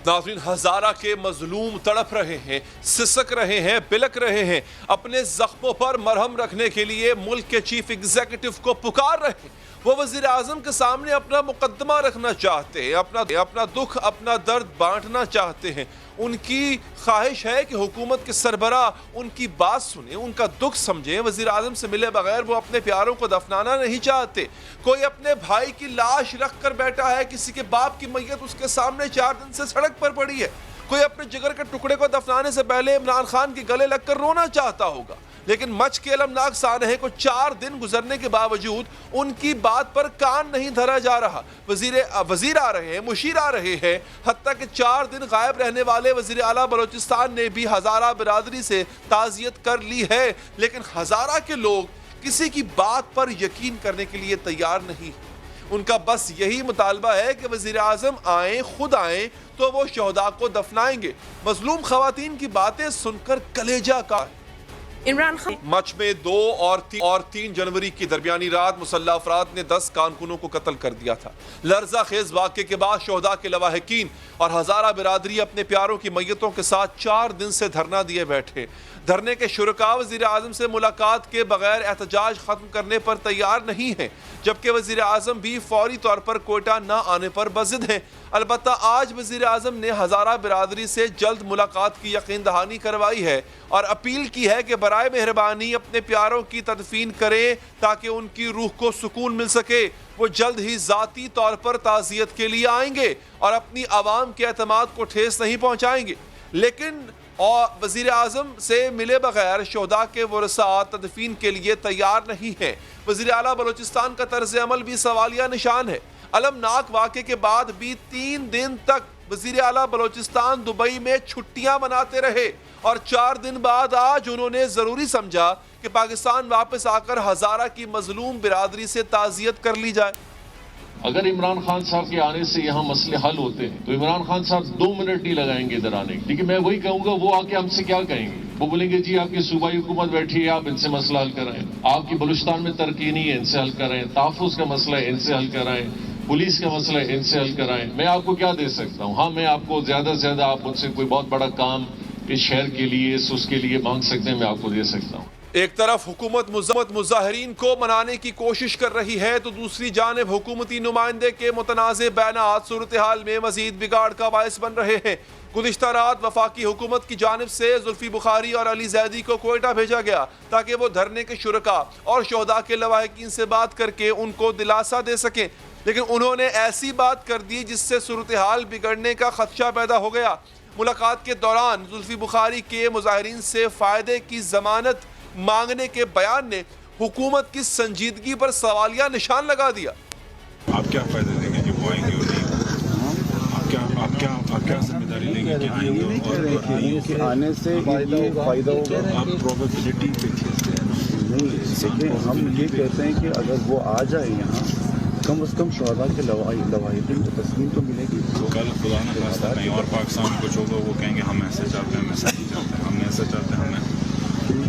ناظرین، ہزارہ کے مظلوم تڑپ رہے ہیں، سسک رہے ہیں، بلک رہے ہیں، اپنے زخموں پر مرہم رکھنے کے لیے ملک کے چیف ایگزیکٹو کو پکار رہے ہیں۔ وہ وزیر اعظم کے سامنے اپنا مقدمہ رکھنا چاہتے ہیں، اپنا دکھ، اپنا درد بانٹنا چاہتے ہیں۔ ان کی خواہش ہے کہ حکومت کے سربراہ ان کی بات سنیں، ان کا دکھ سمجھیں۔ وزیر اعظم سے ملے بغیر وہ اپنے پیاروں کو دفنانا نہیں چاہتے۔ کوئی اپنے بھائی کی لاش رکھ کر بیٹھا ہے، کسی کے باپ کی میت اس کے سامنے 4 دن سے سڑک پر پڑی ہے۔ کوئی اپنے جگر کے ٹکڑے کو دفنانے سے پہلے عمران خان کے گلے لگ کر رونا چاہتا ہوگا، لیکن مچ کے المناک سانحے کو 4 دن گزرنے کے باوجود ان کی بات پر کان نہیں دھرا جا رہا۔ وزیر آ رہے ہیں، مشیر آ رہے ہیں، حتیٰ کہ 4 دن غائب رہنے والے وزیر اعلیٰ بلوچستان نے بھی ہزارہ برادری سے تعزیت کر لی ہے، لیکن ہزارہ کے لوگ کسی کی بات پر یقین کرنے کے لیے تیار نہیں۔ ان کا بس یہی مطالبہ ہے کہ وزیر اعظم آئیں، خود آئیں تو وہ شہداء کو دفنائیں گے۔ مظلوم خواتین کی باتیں سن کر کلیجہ کا عمران خان مچ میں 2 اور 3 جنوری کی درمیانی رات مسلح افراد نے 10 کارکنوں کو قتل کر دیا تھا۔ لرزہ خیز واقعے کے بعد شہداء کے لواحقین اور ہزارہ برادری اپنے پیاروں کی میتوں کے ساتھ 4 دن سے دھرنا دیے بیٹھے۔ دھرنے کے شرکاء وزیر اعظم سے ملاقات کے بغیر احتجاج ختم کرنے پر تیار نہیں ہیں، جبکہ وزیر اعظم بھی فوری طور پر کوئٹہ نہ آنے پر بضد ہیں۔ البتہ آج وزیر اعظم نے ہزارہ برادری سے جلد ملاقات کی یقین دہانی کروائی ہے اور اپیل کی ہے کہ برائے مہربانی اپنے پیاروں کی تدفین کریں تاکہ ان کی روح کو سکون مل سکے۔ وہ جلد ہی ذاتی طور پر تعزیت کے لیے آئیں گے اور اپنی عوام کے اعتماد کو ٹھیس نہیں پہنچائیں گے، لیکن وزیر اعظم سے ملے بغیر شہداء کے ورثاء تدفین کے لیے تیار نہیں ہیں۔ وزیر اعلیٰ بلوچستان کا طرز عمل بھی سوالیہ نشان ہے۔ المناک واقعے کے بعد بھی 3 دن تک وزیر اعلیٰ بلوچستان دبئی میں چھٹیاں مناتے رہے اور 4 دن بعد آج انہوں نے ضروری سمجھا کہ پاکستان واپس آ کر ہزارہ کی مظلوم برادری سے تعزیت کر لی جائے۔ اگر عمران خان صاحب کے آنے سے یہاں مسئلے حل ہوتے ہیں تو عمران خان صاحب 2 منٹ نہیں لگائیں گے ادھر آنے کے، لیکن میں وہی کہوں گا، وہ آ کے ہم سے کیا کہیں گے؟ وہ بولیں گے جی آپ کی صوبائی حکومت بیٹھی ہے، آپ ان سے مسئلہ حل کرائیں، آپ کی بلوچستان میں ترقی نہیں ہے، ان سے حل کرائیں، تحفظ کا مسئلہ ہے، ان سے حل کرائیں، پولیس کا مسئلہ ہے، ان سے حل کرائیں۔ میں آپ کو کیا دے سکتا ہوں؟ ہاں، میں آپ کو زیادہ سے زیادہ آپ مجھ سے کوئی بہت بڑا کام اس شہر کے لیے، اس کے لیے مانگ سکتے ہیں، میں آپ کو دے سکتا ہوں۔ ایک طرف حکومت مظاہرین کو منانے کی کوشش کر رہی ہے تو دوسری جانب حکومتی نمائندے کے متنازع بیانات صورتحال میں مزید بگاڑ کا باعث بن رہے ہیں۔ گزشتہ رات وفاقی حکومت کی جانب سے زلفی بخاری اور علی زیدی کو کوئٹہ بھیجا گیا تاکہ وہ دھرنے کے شرکاء اور شہداء کے لواحقین سے بات کر کے ان کو دلاسا دے سکیں، لیکن انہوں نے ایسی بات کر دی جس سے صورتحال بگڑنے کا خدشہ پیدا ہو گیا۔ ملاقات کے دوران زلفی بخاری کے مظاہرین سے فائدے کی ضمانت مانگنے کے بیان نے حکومت کی سنجیدگی پر سوالیہ نشان لگا دیا۔ آپ کیا فائدہ دیں گے کہ وہ آئیں گے اور نہیں؟ آپ کیا ذمہ داری لیں گے کہ آئیں گے کہ آنے سے یہ فائدہ ہوگا؟ آپ پروبیبلٹی پہ کھیلتے ہیں؟ نہیں، دیکھیں ہم یہ کہتے ہیں کہ اگر وہ آ جائیں یہاں کم از کم شہداء کے لواحقین کو تسلیم تو ملے گی۔ کل خدا نہ خواستہ کہیں اور پاکستان کچھ ہوگا، وہ کہیں گے ہم ایسا چاہتے ہیں، ہم ایسا نہیں چاہتے ہیں، ہم ایسا چاہتے ہیں، ہمیں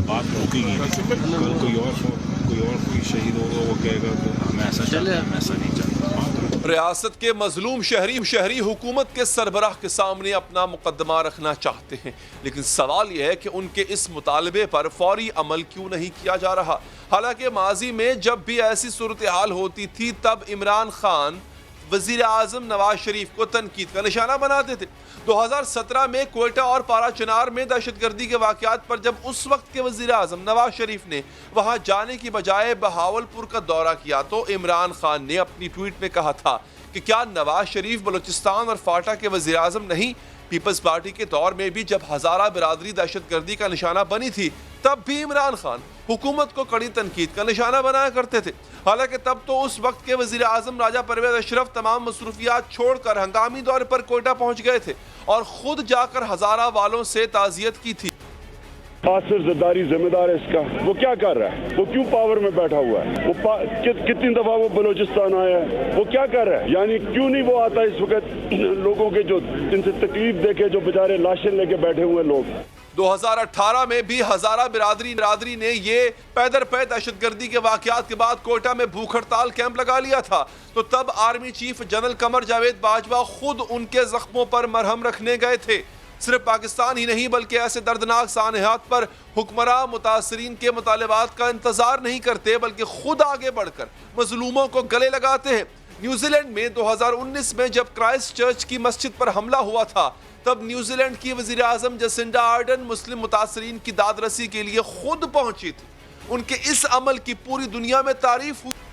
بات روکیں گی نہیں۔ کل کوئی شہید ہوگا، وہ کہے گا کہ ہم ایسا چاہتے ہیں، ہم ایسا نہیں چاہتے۔ ریاست کے مظلوم شہری حکومت کے سربراہ کے سامنے اپنا مقدمہ رکھنا چاہتے ہیں، لیکن سوال یہ ہے کہ ان کے اس مطالبے پر فوری عمل کیوں نہیں کیا جا رہا؟ حالانکہ ماضی میں جب بھی ایسی صورتحال ہوتی تھی تب عمران خان وزیر اعظم نواز شریف کو تنقید کا نشانہ بناتے تھے۔ 2017 میں کوئٹہ اور پارا چنار میں دہشت گردی کے واقعات پر جب اس وقت کے وزیر اعظم نواز شریف نے وہاں جانے کی بجائے بہاولپور کا دورہ کیا تو عمران خان نے اپنی ٹویٹ میں کہا تھا کہ کیا نواز شریف بلوچستان اور فاٹا کے وزیر اعظم نہیں؟ پیپلز پارٹی کے دور میں بھی جب ہزارہ برادری دہشت گردی کا نشانہ بنی تھی تب بھی عمران خان حکومت کو کڑی تنقید کا نشانہ بنایا کرتے تھے، حالانکہ تب تو اس وقت کے وزیر اعظم راجہ پرویز اشرف تمام مصروفیات چھوڑ کر ہنگامی دور پر کوئٹہ پہنچ گئے تھے اور خود جا کر ہزارہ والوں سے تعزیت کی تھی۔ آصف زرداری ذمہ دار ہے اس کا، وہ کیا کر رہا ہے؟ وہ کیوں پاور میں بیٹھا ہوا ہے؟ وہ کتنی دفعہ وہ بلوچستان آیا ہے؟ وہ کیا کر رہا ہے؟ یعنی کیوں نہیں وہ آتا اس وقت لوگوں کے جو جن سے تکلیف دیکھے، جو بیچارے لاشیں لے کے بیٹھے ہوئے لوگ۔ 2018 میں بھی ہزارہ برادری نے یہ پیدر پے دہشت گردی کے واقعات کے بعد کوئٹہ میں بھوک ہڑتال کیمپ لگا لیا تھا، تو تب army chief general Qamar Javed Bajwa خود ان کے زخموں پر مرہم رکھنے گئے تھے۔ صرف پاکستان ہی نہیں بلکہ ایسے دردناک سانحات پر حکمراں متاثرین کے مطالبات کا انتظار نہیں کرتے بلکہ خود آگے بڑھ کر مظلوموں کو گلے لگاتے ہیں۔ نیوزی لینڈ میں 2019 میں جب کرائسٹ چرچ کی مسجد پر حملہ ہوا تھا، تب نیوزی لینڈ کی وزیر اعظم جسنڈا آرڈن مسلم متاثرین کی داد رسی کے لیے خود پہنچی تھی۔ ان کے اس عمل کی پوری دنیا میں تعریف ہوئی۔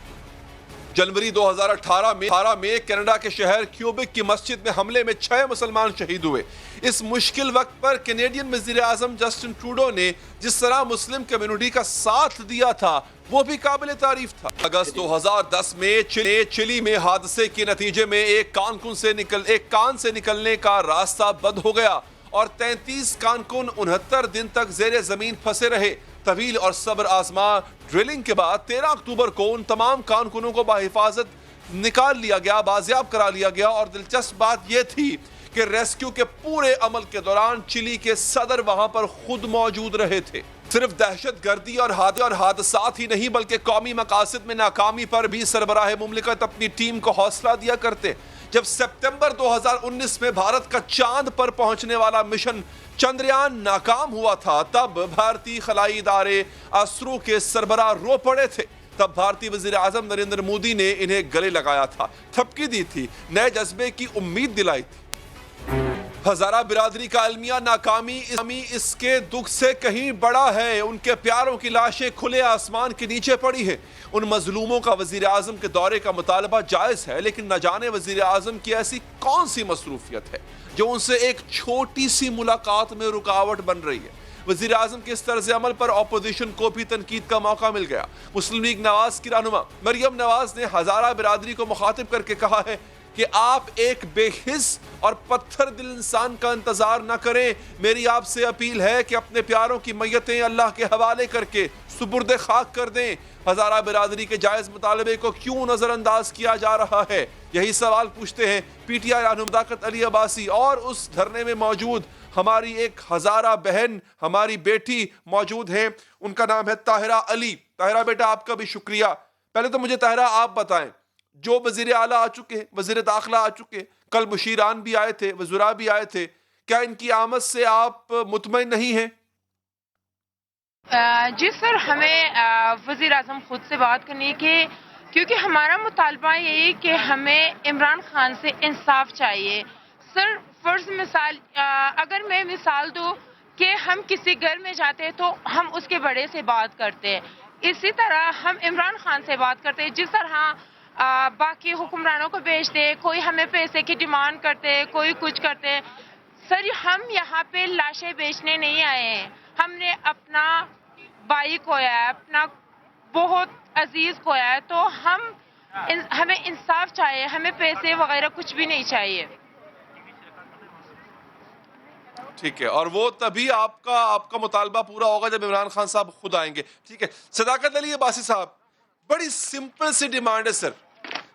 جنوری 2018 میں کینیڈا کے شہر کیوبک کی مسجد میں حملے میں 6 مسلمان شہید ہوئے۔ اس مشکل وقت پر کینیڈین وزیر اعظم جسٹن ٹروڈو نے جس طرح مسلم کمیونٹی کا ساتھ دیا تھا وہ بھی قابل تعریف تھا۔ اگست 2010 میں چلی میں حادثے کے نتیجے میں ایک کان سے نکلنے کا راستہ بند ہو گیا اور 33 کانکن 69 دن تک زیر زمین پھنسے رہے۔ طویل اور صبر آزما ڈرلنگ کے بعد 13 اکتوبر کو ان تمام کانکنوں کو بحفاظت نکال لیا گیا، بازیاب کرا لیا گیا، اور دلچسپ بات یہ تھی کہ ریسکیو کے پورے عمل کے دوران چلی کے صدر وہاں پر خود موجود رہے تھے۔ صرف دہشت گردی اور حادثات ہی نہیں بلکہ قومی مقاصد میں ناکامی پر بھی سربراہ مملکت اپنی ٹیم کو حوصلہ دیا کرتے۔ جب سپتمبر 2019 میں بھارت کا چاند پر پہنچنے والا مشن چندریان ناکام ہوا تھا، تب بھارتی خلائی ادارے اسرو کے سربراہ رو پڑے تھے۔ تب بھارتی وزیر اعظم نریندر مودی نے انہیں گلے لگایا تھا، تھپکی دی تھی، نئے جذبے کی امید دلائی تھی۔ ہزارہ برادری کا المیہ ناکامی اس کے دکھ سے کہیں بڑا ہے۔ ان کے پیاروں کی لاشیں کھلے آسمان کے نیچے پڑی ہیں۔ ان مظلوموں کا وزیر اعظم کے دورے کا مطالبہ جائز ہے، لیکن نہ جانے وزیر اعظم کی ایسی کون سی مصروفیت ہے جو ان سے ایک چھوٹی سی ملاقات میں رکاوٹ بن رہی ہے۔ وزیر اعظم کے اس طرز عمل پر اپوزیشن کو بھی تنقید کا موقع مل گیا۔ مسلم لیگ نواز کی رہنما مریم نواز نے ہزارہ برادری کو مخاطب کر کے کہا ہے کہ آپ ایک بے حس اور پتھر دل انسان کا انتظار نہ کریں۔ میری آپ سے اپیل ہے کہ اپنے پیاروں کی میتیں اللہ کے حوالے کر کے سپرد خاک کر دیں۔ ہزارہ برادری کے جائز مطالبے کو کیوں نظر انداز کیا جا رہا ہے؟ یہی سوال پوچھتے ہیں پی ٹی آئی رہنما صداقت علی عباسی، اور اس دھرنے میں موجود ہماری ایک ہزارہ بہن، ہماری بیٹی موجود ہیں، ان کا نام ہے طاہرہ علی۔ طاہرہ بیٹا آپ کا بھی شکریہ۔ پہلے تو مجھے طاہرہ آپ بتائیں، جو وزیر اعلیٰ آ چکے ہیں، وزیر داخلہ آ چکے ہیں، کل مشیران بھی آئے تھے، وزراء بھی آئے تھے، کیا ان کی آمد سے آپ مطمئن نہیں ہیں؟ جی سر، ہمیں وزیر اعظم خود سے بات کرنی ہے کیونکہ ہمارا مطالبہ یہی کہ ہمیں عمران خان سے انصاف چاہیے۔ سر فرض مثال اگر میں مثال دوں کہ ہم کسی گھر میں جاتے ہیں تو ہم اس کے بڑے سے بات کرتے ہیں، اسی طرح ہم عمران خان سے بات کرتے ہیں۔ جس طرح باقی حکمرانوں کو بیچتے، کوئی ہمیں پیسے کی ڈیمانڈ کرتے، کوئی کچھ کرتے۔ سر ہم یہاں پہ لاشیں بیچنے نہیں آئے ہیں، ہم نے اپنا بھائی کھویا ہے، اپنا بہت عزیز کھویا ہے، تو ہمیں انصاف چاہیے، ہمیں پیسے وغیرہ کچھ بھی نہیں چاہیے۔ ٹھیک ہے، اور وہ تبھی آپ کا مطالبہ پورا ہوگا جب عمران خان صاحب خود آئیں گے۔ ٹھیک ہے، صداقت علی عباسی صاحب، بڑی سمپل سی ڈیمانڈ ہے سر،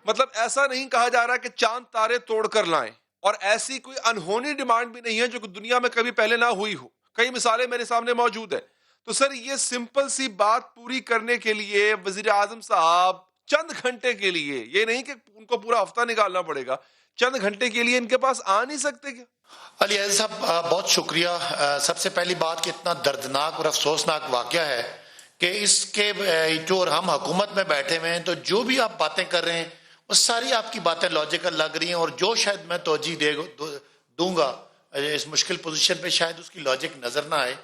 مطلب ایسا نہیں کہا جا رہا کہ چاند تارے توڑ کر لائیں، اور ایسی کوئی انہونی ڈیمانڈ بھی نہیں ہے جو دنیا میں کبھی پہلے نہ ہوئی ہو۔ کئی مثالیں میرے سامنے موجود ہیں۔ تو سر یہ سمپل سی بات پوری کرنے کے لیے وزیر اعظم صاحب چند گھنٹے کے لیے، یہ نہیں کہ ان کو پورا ہفتہ نکالنا پڑے گا، چند گھنٹے کے لیے ان کے پاس آ نہیں سکتے کیا؟ علی عزیز صاحب بہت شکریہ۔ سب سے پہلی بات کہ اتنا دردناک اور افسوسناک واقعہ ہے کہ اس کے جو ہم حکومت میں بیٹھے ہوئے ہیں، تو جو بھی آپ باتیں کر رہے ہیں وہ ساری آپ کی باتیں لاجیکل لگ رہی ہیں، اور جو شاید میں توجہ دوں گا اس مشکل پوزیشن پہ شاید اس کی لاجک نظر نہ آئے،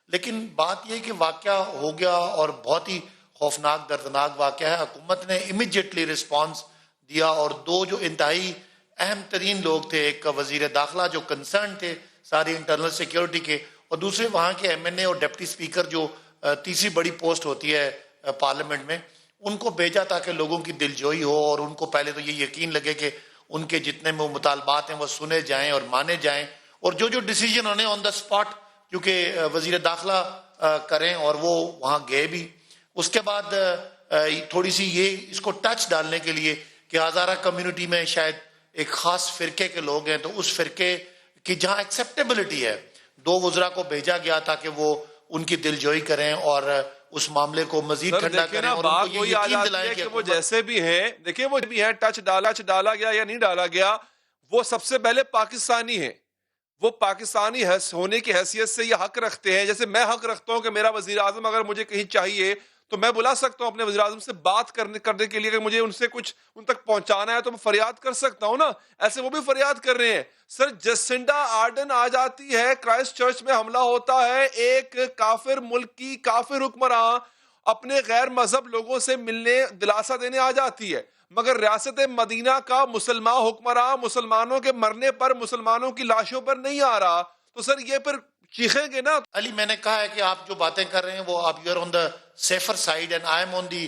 لیکن بات یہ کہ واقعہ ہو گیا اور بہت ہی خوفناک دردناک واقعہ ہے۔ حکومت نے امیڈیٹلی رسپانس دیا، اور دو جو انتہائی اہم ترین لوگ تھے، ایک وزیر داخلہ جو کنسرن تھے ساری انٹرنل سیکیورٹی کے، اور دوسرے وہاں کے ایم این اے اور ڈپٹی اسپیکر جو تیسری بڑی پوسٹ ہوتی ہے پارلیمنٹ میں، ان کو بھیجا تاکہ لوگوں کی دلجوئی ہو، اور ان کو پہلے تو یہ یقین لگے کہ ان کے جتنے مطالبات ہیں وہ سنے جائیں اور مانے جائیں، اور جو ڈیسیجن انہیں آن دا اسپاٹ کیونکہ وزیر داخلہ کریں، اور وہ وہاں گئے بھی۔ اس کے بعد تھوڑی سی یہ اس کو ٹچ ڈالنے کے لیے کہ ہزارہ کمیونٹی میں شاید ایک خاص فرقے کے لوگ ہیں، تو اس فرقے کی جہاں ایکسیپٹیبلٹی ہے، دو وزراء کو بھیجا گیا تاکہ وہ ان کی دلجوئی کریں اور اس معاملے کو مزید سر ٹھنڈا دیکھیں کریں نا، اور بات ان کو وہی یہ آ یقین جاتی دلائیں ہے کہ کہ وہ حکومت جیسے بھی ہیں، دیکھیں وہ بھی ہیں، ٹچ ڈالا گیا یا نہیں ڈالا گیا، وہ سب سے پہلے پاکستانی ہیں، وہ پاکستانی ہونے کی حیثیت سے یہ حق رکھتے ہیں. جیسے میں حق رکھتا ہوں کہ میرا وزیر اعظم اگر مجھے کہیں چاہیے تو میں بلا سکتا ہوں اپنے وزیر اعظم سے بات کرنے کے لیے، اگر مجھے ان سے کچھ ان تک پہنچانا ہے تو میں فریاد کر سکتا ہوں نا. ایسے وہ بھی فریاد کر رہے ہیں. سر جسنڈا آرڈن آ جاتی ہے، کرائسٹ چرچ میں حملہ ہوتا ہے، ایک کافر ملک کی کافر حکمراں اپنے غیر مذہب لوگوں سے ملنے دلاسا دینے آ جاتی ہے، مگر ریاست مدینہ کا مسلمان حکمراں مسلمانوں کے مرنے پر مسلمانوں کی لاشوں پر نہیں آ رہا. تو سر یہ پھر چیخیں گے نا. علی میں نے کہا ہے کہ آپ جو باتیں کر رہے ہیں وہ آپ you are on the safer side and I am on the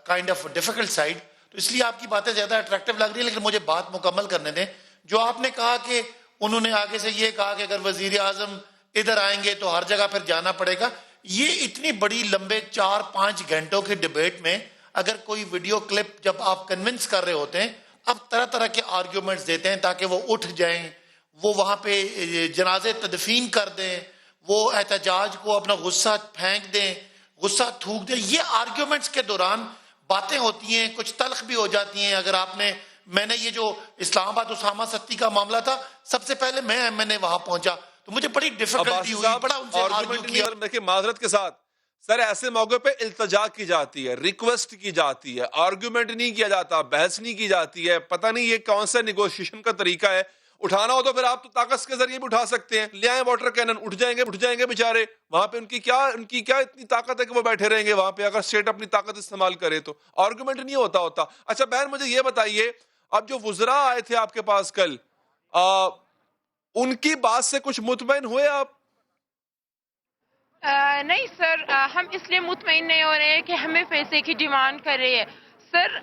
kind of difficult side, تو اس لیے آپ کی باتیں زیادہ اٹریکٹیو لگ رہی ہیں. لیکن مجھے بات مکمل کرنے دیں. جو آپ نے کہا کہ انہوں نے آگے سے یہ کہا کہ اگر وزیر اعظم ادھر آئیں گے تو ہر جگہ پھر جانا پڑے گا، یہ اتنی بڑی لمبے 4-5 گھنٹوں کی ڈیبیٹ میں اگر کوئی ویڈیو کلپ جب آپ کنونس کر رہے ہوتے ہیں، اب طرح طرح کے آرگیومنٹس دیتے ہیں تاکہ وہ اٹھ جائیں، وہ وہاں پہ جنازے تدفین کر دیں، وہ احتجاج کو اپنا غصہ پھینک دیں، غصہ تھوک دیں. یہ آرگیومنٹس کے دوران باتیں ہوتی ہیں، کچھ تلخ بھی ہو جاتی ہیں. اگر آپ نے میں نے یہ جو اسلام آباد اسامہ ستی کا معاملہ تھا، سب سے پہلے میں نے وہاں پہنچا تو مجھے بڑی ڈیفیکلٹی ہوئی، بڑا ان سے آرگیو کیا. دیکھیں معذرت کے ساتھ سر، ایسے موقع پہ التجا کی جاتی ہے، ریکویسٹ کی جاتی ہے، آرگیومنٹ نہیں کیا جاتا، بحث نہیں کی جاتی ہے. پتہ نہیں یہ کون سا نیگوشیشن کا طریقہ ہے. اٹھانا ہو تو پھر آپ تو طاقت کے ذریعے بھی اٹھا سکتے ہیں. لے آئیں واٹر کینن، اٹھ جائیں گے بیچارے. وہاں پہ ان کی کیا اتنی طاقت ہے کہ وہ بیٹھے رہیں گے وہاں پہ اگر اسٹیٹ اپنی طاقت استعمال کرے تو. آرگومنٹ نہیں ہوتا. اچھا بہن مجھے یہ بتائیے، اب جو وزراء آئے تھے آپ کے پاس کل، ان کی بات سے کچھ مطمئن ہوئے آپ؟ نہیں سر، ہم اس لیے مطمئن نہیں ہو رہے ہیں کہ ہمیں پیسے کی ڈیمانڈ کر رہے ہیں. سر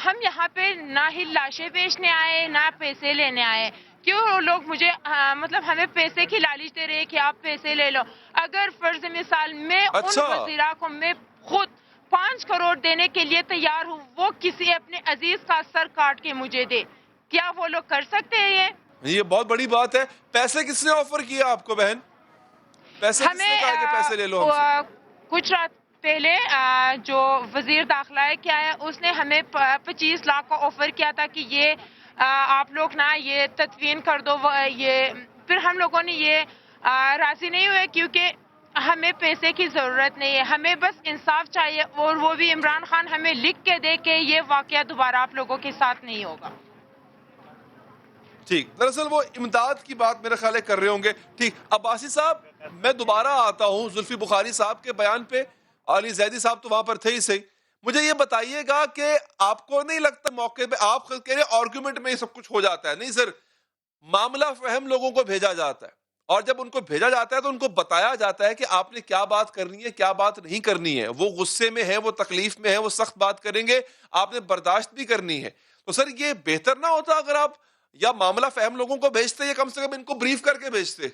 ہم یہاں پہ نہ ہی لاشیں بیچنے آئے نہ پیسے لینے آئے. کیوں لوگ مجھے مطلب ہمیں پیسے کی لالچ دے رہے ہیں کہ آپ پیسے لے لو؟ اگر فرض مثال میں ان وزراء کو میں خود 5 کروڑ دینے کے لیے تیار ہوں، وہ کسی اپنے عزیز کا سر کاٹ کے مجھے دے، کیا وہ لوگ کر سکتے ہیں؟ یہ بہت بڑی بات ہے. پیسے کس نے آفر کیا آپ کو بہن؟ پیسے کس نے کہا کہ پیسے لے لو ہم سے؟ کچھ رات پہلے جو وزیر داخلہ ہے کیا ہے، اس نے ہمیں 25 لاکھ کا آفر کیا تھا کہ یہ آپ لوگ نا یہ تدفین کر دو. یہ پھر ہم لوگوں نے یہ راضی نہیں ہوئے کیونکہ ہمیں پیسے کی ضرورت نہیں ہے، ہمیں بس انصاف چاہیے، اور وہ بھی عمران خان ہمیں لکھ کے دے کہ یہ واقعہ دوبارہ آپ لوگوں کے ساتھ نہیں ہوگا. ٹھیک، دراصل وہ امداد کی بات میرے خیال ہے کر رہے ہوں گے. ٹھیک، عباسی صاحب میں دوبارہ آتا ہوں زلفی بخاری صاحب کے بیان پہ. علی زیدی صاحب تو وہاں پر تھے ہی صحیح. مجھے یہ بتائیے گا کہ آپ کو نہیں لگتا موقع پہ آپ خود کہہ رہے آرگومنٹ میں یہ سب کچھ ہو جاتا ہے؟ نہیں سر، معاملہ فہم لوگوں کو بھیجا جاتا ہے، اور جب ان کو بھیجا جاتا ہے تو ان کو بتایا جاتا ہے کہ آپ نے کیا بات کرنی ہے کیا بات نہیں کرنی ہے. وہ غصے میں ہے، وہ تکلیف میں ہے، وہ سخت بات کریں گے، آپ نے برداشت بھی کرنی ہے. تو سر یہ بہتر نہ ہوتا اگر آپ یا معاملہ فہم لوگوں کو بھیجتے یا کم سے کم ان کو بریف کر کے بھیجتے؟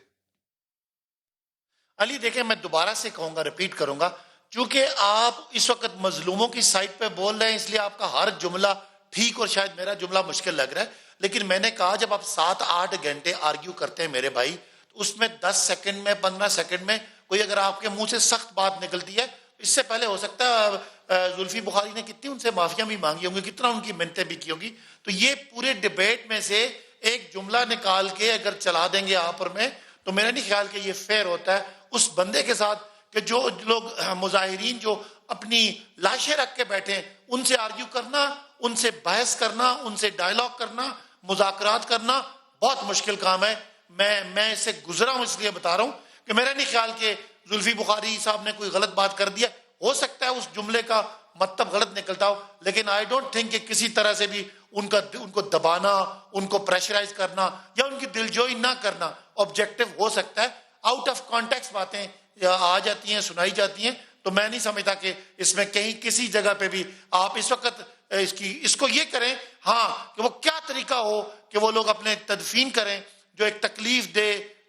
علی دیکھیں میں دوبارہ سے کہوں گا، ریپیٹ کروں گا، چونکہ آپ اس وقت مظلوموں کی سائٹ پہ بول رہے ہیں اس لیے آپ کا ہر جملہ ٹھیک اور شاید میرا جملہ مشکل لگ رہا ہے. لیکن میں نے کہا جب آپ 7-8 گھنٹے آرگیو کرتے ہیں میرے بھائی، تو اس میں 10 سیکنڈ میں 15 سیکنڈ میں کوئی اگر آپ کے منہ سے سخت بات نکلتی ہے، اس سے پہلے ہو سکتا ہے زلفی بخاری نے کتنی ان سے معافیاں بھی مانگی ہوں گی، کتنا ان کی منتیں بھی کی ہوں گی. تو یہ پورے ڈیبیٹ میں سے ایک جملہ نکال کے اگر چلا دیں گے آپ اور میں، تو میرا نہیں خیال کہ یہ فیئر ہوتا ہے اس بندے کے ساتھ کہ جو لوگ مظاہرین جو اپنی لاشیں رکھ کے بیٹھے ہیں ان سے آرگیو کرنا، ان سے بحث کرنا، ان سے ڈائیلاگ کرنا، مذاکرات کرنا بہت مشکل کام ہے. میں اس سے گزرا ہوں، اس لیے بتا رہا ہوں کہ میرا نہیں خیال کہ زلفی بخاری صاحب نے کوئی غلط بات کر دیا. ہو سکتا ہے اس جملے کا مطلب غلط نکلتا ہو، لیکن آئی ڈونٹ تھنک کہ کسی طرح سے بھی ان کو دبانا، ان کو پریشرائز کرنا یا ان کی دلجوئی نہ کرنا آبجیکٹو ہو سکتا ہے. آؤٹ آف کانٹیکسٹ باتیں آ جاتی ہیں، سنائی جاتی ہیں، تو میں نہیں سمجھتا کہ اس میں کہیں کسی جگہ پہ بھی آپ اس وقت اس کو یہ کریں ہاں کہ وہ کیا طریقہ ہو کہ وہ لوگ اپنے تدفین کریں جو ایک تکلیف دے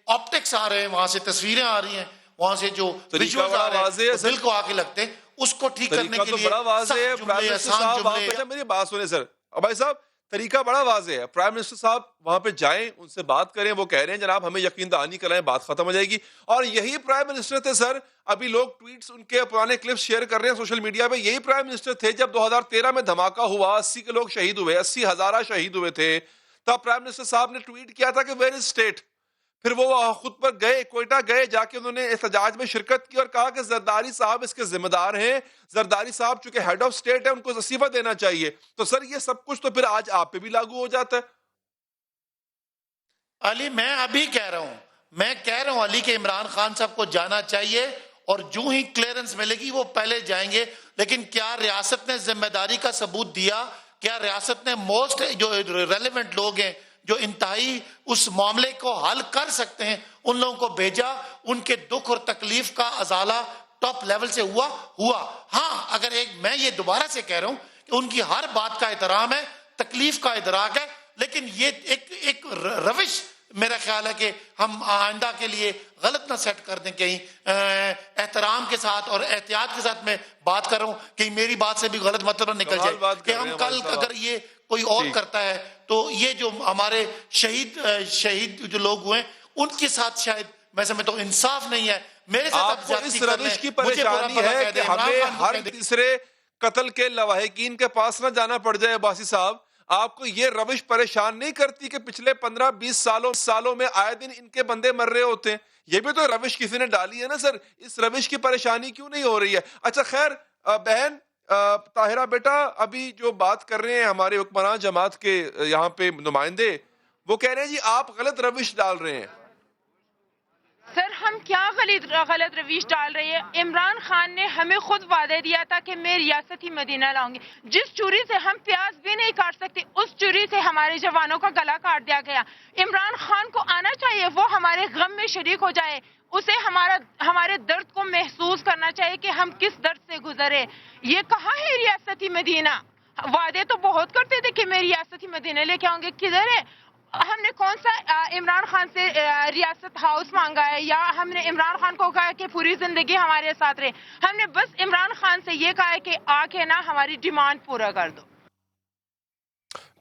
آپٹکس آ رہے ہیں، وہاں سے تصویریں آ رہی ہیں، وہاں سے جو ویژولز آ رہے ہیں دل کو آ کے لگتے ہیں، اس کو ٹھیک کرنے کے لیے بڑا واضح ہے. میری بات سنیں بھائی صاحب طریقہ بڑا واضح ہے. پرائم منسٹر صاحب وہاں پہ جائیں, ان سے بات کریں. وہ کہہ رہے ہیں جناب ہمیں یقین دہانی کرائیں, بات ختم ہو جائے گی. اور یہی پرائم منسٹر تھے سر, ابھی لوگ ٹویٹس ان کے پرانے کلپس شیئر کر رہے ہیں سوشل میڈیا پہ, یہی پرائم منسٹر تھے جب 2013 میں دھماکہ ہوا, 80 کے لوگ شہید ہوئے, 80,000 شہید ہوئے تھے. تب پرائم منسٹر صاحب نے ٹویٹ کیا تھا کہ ویئر از اسٹیٹ. پھر وہ خود پر گئے, کوئٹہ گئے, جا کے انہوں نے احتجاج میں شرکت کی اور کہا کہ زرداری صاحب اس کے ذمہ دار ہیں. زرداری صاحب چونکہ ہیڈ آف اسٹیٹ ہے, ان کو استعفیٰ دینا چاہیے. تو سر یہ سب کچھ تو پھر آج آپ پہ بھی لاگو ہو جاتا ہے. علی میں ابھی کہہ رہا ہوں علی کہ عمران خان صاحب کو جانا چاہیے, اور جو ہی کلیئرنس ملے گی وہ پہلے جائیں گے. لیکن کیا ریاست نے ذمہ داری کا ثبوت دیا؟ کیا ریاست نے موسٹ جو ریلیونٹ لوگ ہیں جو انتہائی اس معاملے کو حل کر سکتے ہیں ان لوگوں کو بھیجا؟ ان کے دکھ اور تکلیف کا ازالہ ٹاپ لیول سے ہوا. ہاں اگر میں یہ دوبارہ سے کہہ رہا ہوں کہ ان کی ہر بات کا احترام ہے, تکلیف کا ادراک ہے, لیکن یہ ایک روش میرا خیال ہے کہ ہم آئندہ کے لیے غلط نہ سیٹ کر دیں. کہیں احترام کے ساتھ اور احتیاط کے ساتھ میں بات کر رہا ہوں کہ میری بات سے بھی غلط مطلب نہ نکل جائے کہ ہم کل اگر یہ کوئی اور کرتا ہے تو یہ جو ہمارے شہید جو لوگ ہوئے ان کے ساتھ شاید میں سمجھتا ہوں انصاف نہیں ہے. میرے ساتھ اس روش کی پریشانی ہے کہ ہمیں ہر تیسرے قتل کے لواحقین کے پاس نہ جانا پڑ جائے. عباسی صاحب آپ کو یہ روش پریشان نہیں کرتی کہ پچھلے 15-20 سالوں میں آئے دن ان کے بندے مر رہے ہوتے ہیں؟ یہ بھی تو روش کسی نے ڈالی ہے نا سر. اس روش کی پریشانی کیوں نہیں ہو رہی ہے؟ اچھا خیر بہن طاہرہ بیٹا, ابھی جو بات کر رہے ہیں ہمارے حکمران جماعت کے یہاں پہ نمائندے, وہ کہہ رہے ہیں جی آپ غلط روش ڈال رہے ہیں. سر ہم کیا غلط رویش ڈال رہے ہیں؟ عمران خان نے ہمیں خود وعدہ دیا تھا کہ میں ریاستی مدینہ لاؤں گی. جس چوری سے ہم پیاز بھی نہیں کاٹ سکتے اس چوری سے ہمارے جوانوں کا گلا کاٹ دیا گیا. عمران خان کو آنا چاہیے, وہ ہمارے غم میں شریک ہو جائے, اسے ہمارے درد کو محسوس کرنا چاہیے کہ ہم کس درد سے گزرے. یہ کہاں ہے ریاستی مدینہ؟ وعدے تو بہت کرتے تھے کہ میں ریاستی مدینہ لے کے آؤں گے, کدھر ہے؟ ہم نے کون سا عمران خان سے ریاست ہاؤس مانگا ہے, یا ہم نے عمران خان کو کہا کہ پوری زندگی ہمارے ساتھ رہے؟ ہم نے بس عمران خان سے یہ کہا ہے کہ آ کے نا ہماری ڈیمانڈ پورا کر دو.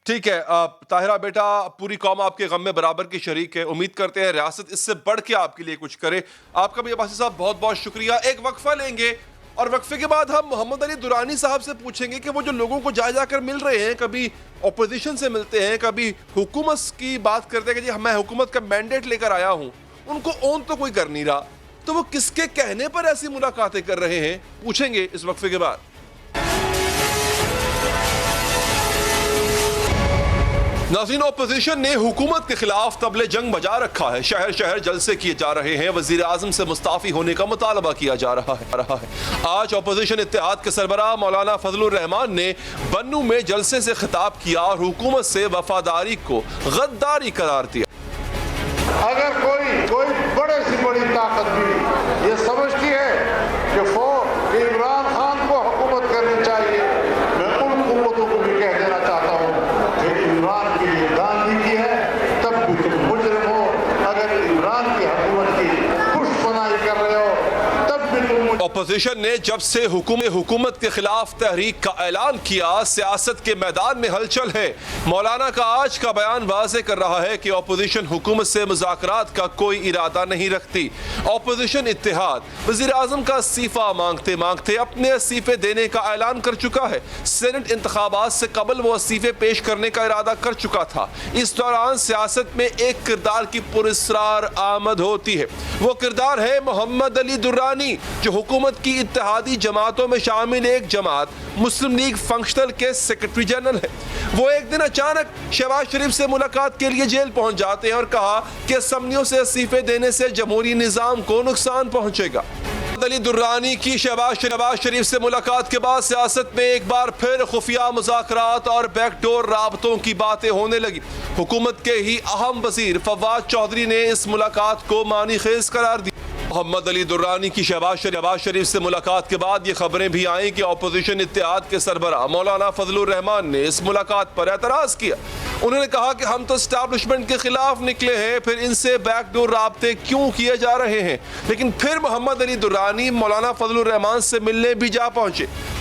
ٹھیک ہے طاہرہ بیٹا, پوری قوم آپ کے غم میں برابر کی شریک ہے. امید کرتے ہیں ریاست اس سے بڑھ کے آپ کے لیے کچھ کرے. آپ کا بھی عباسی صاحب بہت بہت شکریہ. ایک وقفہ لیں گے اور وقفے کے بعد ہم محمد علی درانی صاحب سے پوچھیں گے کہ وہ جو لوگوں کو جا کر مل رہے ہیں, کبھی اپوزیشن سے ملتے ہیں, کبھی حکومت کی بات کرتے ہیں کہ جی میں حکومت کا مینڈیٹ لے کر آیا ہوں, ان کو اون تو کوئی کر نہیں رہا, تو وہ کس کے کہنے پر ایسی ملاقاتیں کر رہے ہیں, پوچھیں گے اس وقفے کے بعد. ناظرین, اپوزیشن نے حکومت کے خلاف طبل جنگ بجا رکھا ہے. شہر شہر جلسے کیے جا رہے ہیں, وزیر اعظم سے مستعفی ہونے کا مطالبہ کیا جا رہا ہے. آج اپوزیشن اتحاد کے سربراہ مولانا فضل الرحمان نے بنو میں جلسے سے خطاب کیا اور حکومت سے وفاداری کو غداری قرار دیا. اگر کوئی بڑے سے بڑی طاقت بھی یہ سمجھتی ہے کہ عمران خان کو حکومت کرنی چاہیے, میں ان قوتوں کو بھی کہہ دینا چاہتا ہوں کہ عمران کی یہ گاندھی کی ہے, تب بھی تم مجرم ہو. اگر عمران کی حکومت کی پشت پناہی کر رہے ہو تب بھی تم. اپوزیشن نے جب سے حکومت کے خلاف تحریک کا اعلان کیا, سیاست کے میدان میں ہلچل ہے. مولانا کا آج کا بیان واضح کر رہا ہے کہ اپوزیشن حکومت سے مذاکرات کا کوئی ارادہ نہیں رکھتی. اپوزیشن اتحاد وزیر اعظم کا استعفیٰ مانگتے اپنے استعفے دینے کا اعلان کر چکا ہے. سینٹ انتخابات سے قبل وہ استعفے پیش کرنے کا ارادہ کر چکا تھا. اس دوران سیاست میں ایک کردار کی پراسرار آمد ہوتی ہے. وہ کردار ہے محمد علی درانی, جو حکومت کی اتحادی جماعتوں میں شامل ایک جماعت مسلم لیگ فنکشنل کے سیکرٹری جنرل ہے. وہ ایک دن اچانک شہباز شریف سے ملاقات کے لیے جیل پہنچ جاتے ہیں اور کہا کہ اسمبلیوں سے استعفے دینے سے جمہوری نظام کو نقصان پہنچے گا. علی درانی کی شہباز شریف سے ملاقات کے بعد سیاست میں ایک بار پھر خفیہ مذاکرات اور بیک ڈور رابطوں کی باتیں ہونے لگی. حکومت کے ہی اہم وزیر فواد چودھری نے اس ملاقات کو معنی خیز قرار دی. محمد علی درانی کی شہباز شریف سے ملاقات کے بعد یہ خبریں بھی آئیں کہ اپوزیشن اتحاد کے سربراہ مولانا فضل الرحمان نے اس ملاقات پر اعتراض کیا. انہوں نے کہا کہ ہم تو اسٹیبلشمنٹ کے خلاف نکلے ہیں, پھر ان سے بیک ڈور رابطے کیوں کیے جا رہے ہیں. لیکن پھر محمد علی درانی مولانا فضل الرحمان سے ملنے بھی جا پہنچے.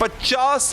50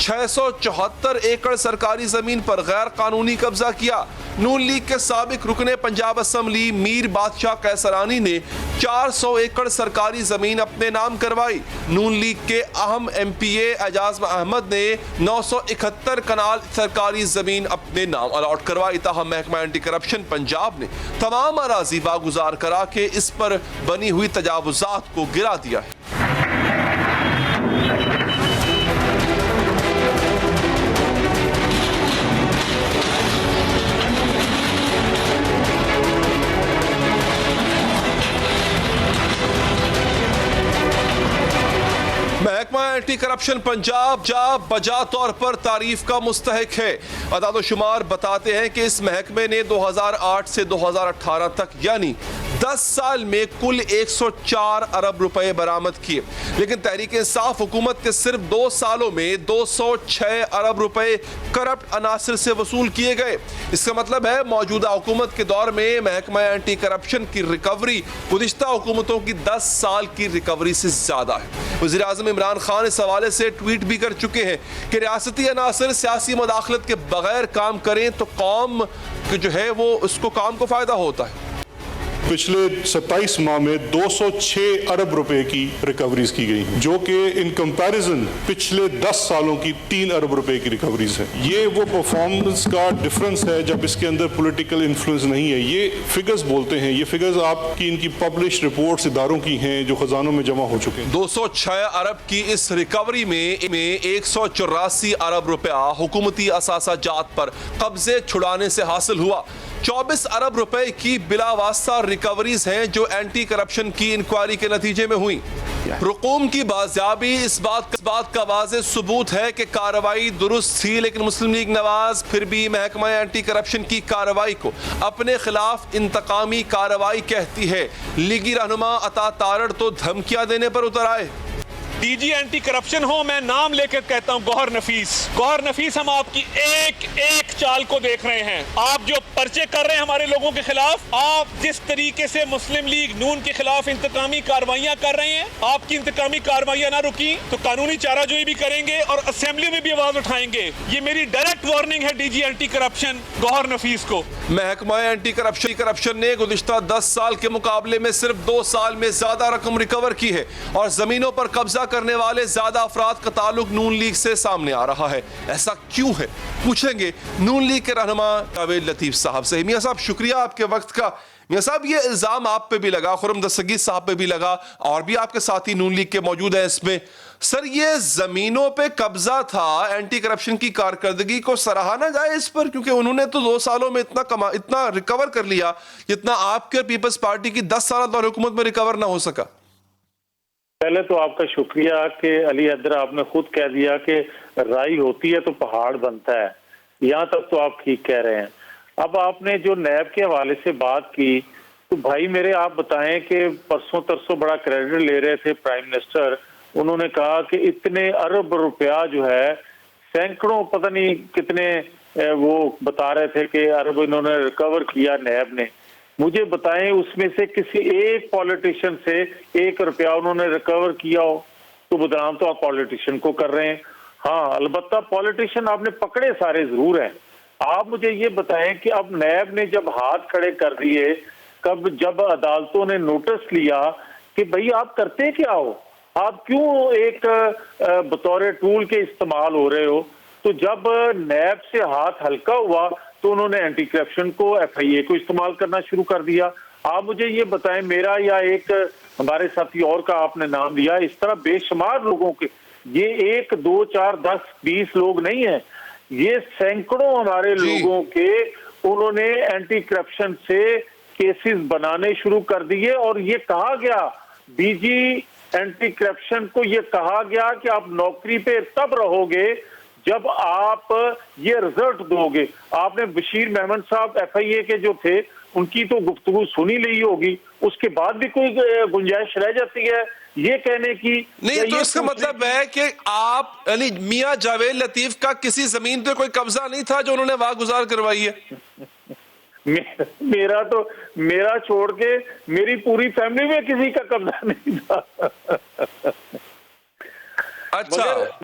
674 ایکڑ سرکاری زمین پر غیر قانونی قبضہ کیا۔ نون لیگ کے سابق رکن پنجاب اسمبلی میر بادشاہ قیسرانی نے 400 ایکڑ سرکاری زمین اپنے نام کروائی۔ نون لیگ کے اہم ایم پی اے اعجاز احمد نے 971 کنال سرکاری زمین اپنے نام الاٹ کروائی۔ تاہم محکمہ اینٹی کرپشن پنجاب نے تمام اراضی واگزار کرا کے اس پر بنی ہوئی تجاوزات کو گرا دیا ہے۔ محکمہ اینٹی کرپشن پنجاب بجا طور پر تعریف کا مستحق ہے۔ اعداد و شمار بتاتے ہیں کہ اس محکمے نے 2008 سے 2018 تک یعنی 10 سال میں کل 104 ارب روپے برآمد کیے، لیکن تحریک انصاف حکومت کے صرف 2 سالوں میں 206 ارب روپے کرپٹ عناصر سے وصول کیے گئے۔ اس کا مطلب ہے موجودہ حکومت کے دور میں محکمہ اینٹی کرپشن کی ریکوری گزشتہ حکومتوں کی 10 سال کی ریکوری سے زیادہ ہے۔ وزیر اعظم عمران خان اس حوالے سے ٹویٹ بھی کر چکے ہیں کہ ریاستی عناصر سیاسی مداخلت کے بغیر کام کریں تو قوم جو ہے وہ اس کو کام کو فائدہ ہوتا ہے۔ پچھلے 27 ماہ میں 206 ارب روپے کی ریکوریز کی گئی ہیں، جو کہ ان کمپیریزن پچھلے 10 سالوں کی 3 ارب روپے کی ریکوریز ہے۔ یہ وہ پرفارمنس کا ڈفرنس ہے جب اس کے اندر پولیٹیکل انفلوئنس نہیں ہے۔ یہ فگرز بولتے ہیں، یہ فگرز آپ کی ان کی پبلش رپورٹس اداروں کی ہیں جو خزانوں میں جمع ہو چکے ہیں۔ 206 ارب کی اس ریکوری میں 184 ارب روپیہ حکومتی اثاثہ جات پر قبضے چھڑانے سے حاصل ہوا۔ 24 ارب روپے کی بلا واسطہ ریکوریز ہیں جو اینٹی کرپشن کی انکوائری کے نتیجے میں ہوئی۔ رقوم کی بازیابی اس بات کا واضح ثبوت ہے کہ کارروائی درست تھی، لیکن مسلم لیگ نواز پھر بھی محکمہ اینٹی کرپشن کی کارروائی کو اپنے خلاف انتقامی کارروائی کہتی ہے۔ لیگی رہنما عطا تارڑ تو دھمکیاں دینے پر اتر آئے۔ ڈی جی اینٹی کرپشن ہو، میں نام لے کر کہتا ہوں گوہر نفیس، ہم آپ کی ایک ایک چال کو دیکھ رہے ہیں۔ آپ جو پرچے کر رہے ہیں ہمارے لوگوں کے خلاف، آپ جس طریقے سے مسلم لیگ نون کے خلاف انتقامی کارروائیاں کر رہے ہیں، آپ کی انتقامی کارروائیاں نہ رکی تو قانونی چارہ جوئی بھی کریں گے اور اسمبلی میں بھی آواز اٹھائیں گے۔ یہ میری ڈائریکٹ وارننگ ہے ڈی جی اینٹی کرپشن گوہر نفیس کو۔ محکمہ اینٹی کرپشن نے گزشتہ 10 سال کے مقابلے میں صرف 2 سال میں زیادہ رقم ریکور کی ہے اور زمینوں پر قبضہ کرنے والے زیادہ افراد کا تعلق نون لیگ سے سامنے آ رہا ہے۔ ایسا کیوں ہے؟ پوچھیں گے نون لیگ کے رہنما جاوید لطیف صاحب سے۔ میاں صاحب شکریہ آپ کے وقت کا۔ میاں صاحب یہ الزام آپ پہ بھی لگا، خرم دستگیر صاحب پہ بھی لگا، اور بھی آپ کے ساتھی نون لیگ کے موجود ہیں اس میں۔ سر یہ زمینوں پہ قبضہ تھا، اینٹی کرپشن کی کارکردگی کو سراہا نہ جائے اس پر، کیونکہ انہوں نے تو 2 سالوں میں اتنا ریکور کر لیا جتنا آپ کے پیپلز پارٹی کی 10 سالہ دور حکومت میں ریکور نہ ہو سکا۔ پہلے تو آپ کا شکریہ کہ علی حیدر آپ نے خود کہہ دیا کہ رائی ہوتی ہے تو پہاڑ بنتا ہے، یہاں تک تو آپ ٹھیک کہہ رہے ہیں۔ اب آپ نے جو نیب کے حوالے سے بات کی تو بھائی میرے آپ بتائیں کہ پرسوں ترسوں بڑا کریڈٹ لے رہے تھے پرائم منسٹر، انہوں نے کہا کہ اتنے ارب روپیہ جو ہے سینکڑوں پتہ نہیں کتنے وہ بتا رہے تھے کہ ارب انہوں نے ریکور کیا نیب نے۔ مجھے بتائیں اس میں سے کسی ایک پولیٹیشین سے 1 روپیہ انہوں نے ریکور کیا ہو تو بدنام تو آپ پولیٹیشین کو کر رہے ہیں۔ ہاں البتہ پولیٹیشین آپ نے پکڑے سارے ضرور ہیں۔ آپ مجھے یہ بتائیں کہ اب نیب نے جب ہاتھ کھڑے کر دیے، جب عدالتوں نے نوٹس لیا کہ بھئی آپ کرتے کیا ہو، آپ کیوں ایک بطور ٹول کے استعمال ہو رہے ہو، تو جب نیب سے ہاتھ ہلکا ہوا تو انہوں نے اینٹی کرپشن کو ایف آئی اے کو استعمال کرنا شروع کر دیا۔ آپ مجھے یہ بتائیں، میرا یا ایک ہمارے ساتھی اور کا آپ نے نام لیا، اس طرح بے شمار لوگوں کے، یہ 1 2 4 10 20 لوگ نہیں ہیں، یہ سینکڑوں ہمارے لوگوں کے انہوں نے اینٹی کرپشن سے کیسز بنانے شروع کر دیے۔ اور یہ کہا گیا ڈی جی اینٹی کرپشن کو، یہ کہا گیا کہ آپ نوکری پہ تب رہو گے جب آپ یہ رزلٹ دو گے۔ آپ نے بشیر محمد صاحب ایف آئی اے کے جو تھے ان کی تو گفتگو سنی لی ہوگی، اس کے بعد بھی کوئی گنجائش رہ جاتی ہے یہ کہنے کی؟ نہیں تو اس کا مطلب ہے کہ آپ یعنی میاں جاوید لطیف کا کسی زمین پہ کوئی قبضہ نہیں تھا جو انہوں نے واگزار کروائی ہے؟ میرا چھوڑ کے میری پوری فیملی میں کسی کا قبضہ نہیں تھا۔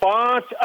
5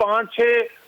5-6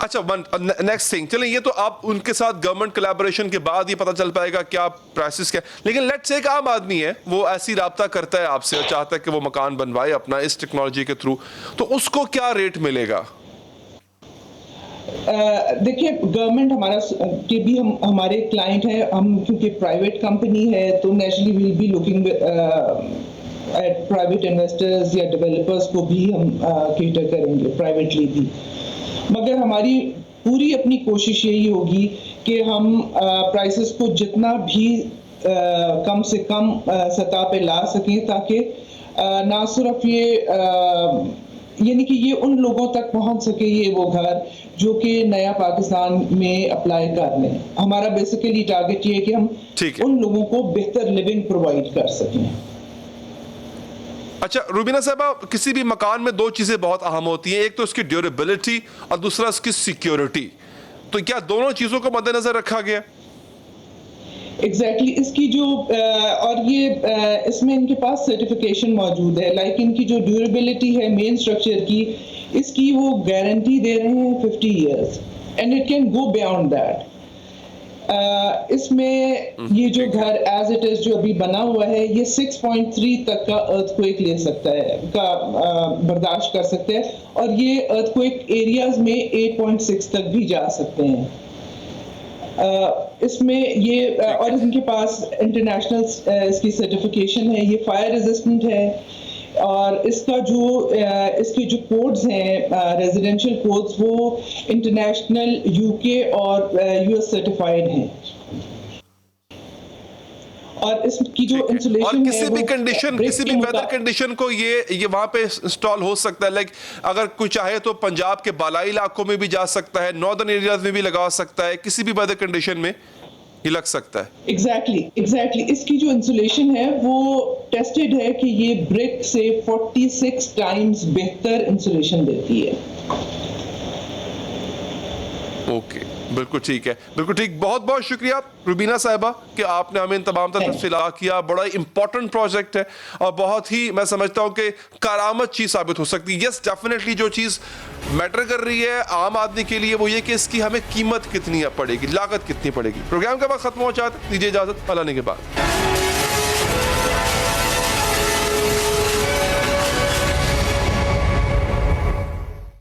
اچھا نیکسٹ تھنگ، چلیں یہ تو آپ ان کے ساتھ گورنمنٹ کولیبوریشن کے بعد یہ پتہ چل پائے گا کیا پرائسز کیا، لیکن لیٹس ایک عام آدمی ہے وہ ایسی رابطہ کرتا ہے آپ سے اور چاہتا ہے کہ وہ مکان بنوائے اپنا اس ٹیکنالوجی کے تھرو، تو اس کو کیا ریٹ ملے گا؟ دیکھیے گورنمنٹ ہمارا کہ بھی ہمارے کلائنٹ ہیں، ہم کیونکہ پرائیویٹ کمپنی ہے تو naturally will be looking at private investors یا ڈیولپرز کو بھی ہم کیٹر کریں گے پرائیویٹلی بھی، مگر ہماری پوری اپنی کوشش یہی ہوگی کہ ہم پرائسز کو جتنا بھی کم سے کم سطح پہ لا سکیں تاکہ نہ صرف یہ یعنی کہ یہ ان لوگوں تک پہنچ سکے یہ وہ گھر جو کہ نیا پاکستان میں اپلائی کر لیں. ہمارا بیسیکلی ٹارگٹ یہ ہے کہ ہم ان لوگوں کو بہتر لیونگ پرووائڈ کر سکیں. اچھا روبینہ صاحبہ، کسی بھی مکان میں دو چیزیں بہت اہم ہوتی ہیں، ایک تو اس کی ڈیوریبلٹی اور دوسرا اس کی سیکیورٹی، تو کیا دونوں چیزوں کو مد نظر رکھا گیا؟ ایگزیکٹلی اس کی جو اور یہ اس میں ان کے پاس سرٹیفکیشن موجود ہے، لائک ان کی جو ڈیوریبلٹی ہے مین اسٹرکچر کی، اس کی وہ گارنٹی دے رہے ہیں 50 years and it can go beyond that. اس میں یہ جو گھر ایز اٹ از جو ابھی بنا ہوا ہے یہ 6.3 تک کا ارتھ کویک لے سکتا ہے کا برداشت کر سکتے ہیں، اور یہ ارتھ کویک ایریاز میں 8.6 تک بھی جا سکتے ہیں. اس میں یہ اور ان کے پاس انٹرنیشنل اس کی سرٹیفکیشن ہے، یہ فائر ریزسٹنٹ ہے، اور اس کا جو اس کے جو کوڈز ہیں ریزیڈینشیل کوڈز وہ انٹرنیشنل UK اور US سرٹیفائڈ ہیں. اور اس کی جو انسولیشن ہے کسی بھی کنڈیشن کسی بھی ویدر کنڈیشن کو یہ وہاں پہ انسٹال ہو سکتا ہے، لائک اگر کوئی چاہے تو پنجاب کے بالائی علاقوں میں بھی جا سکتا ہے، ناردرن ایریاز میں بھی لگا سکتا ہے، کسی بھی ویدر کنڈیشن میں یہ لگ سکتا ہے. ایگزیکٹلی اس کی جو انسولیشن ہے وہ ٹیسٹڈ ہے کہ یہ برک سے 46 ٹائمز بہتر انسولیشن دیتی ہے. اوکے، بالکل ٹھیک ہے، بالکل ٹھیک. بہت بہت شکریہ روبینہ صاحبہ کہ آپ نے ہمیں ان تمام تفصیلات کیا. بڑا امپورٹنٹ پروجیکٹ ہے اور بہت ہی میں سمجھتا ہوں کہ کارآمد چیز ثابت ہو سکتی ہے. یس ڈیفینیٹلی جو چیز میٹر کر رہی ہے عام آدمی کے لیے وہ یہ کہ اس کی ہمیں قیمت کتنی پڑے گی، لاگت کتنی پڑے گی. پروگرام کا وقت ختم ہو چاہتا ہے، دیجیے اجازت، اللہ نے کے بعد.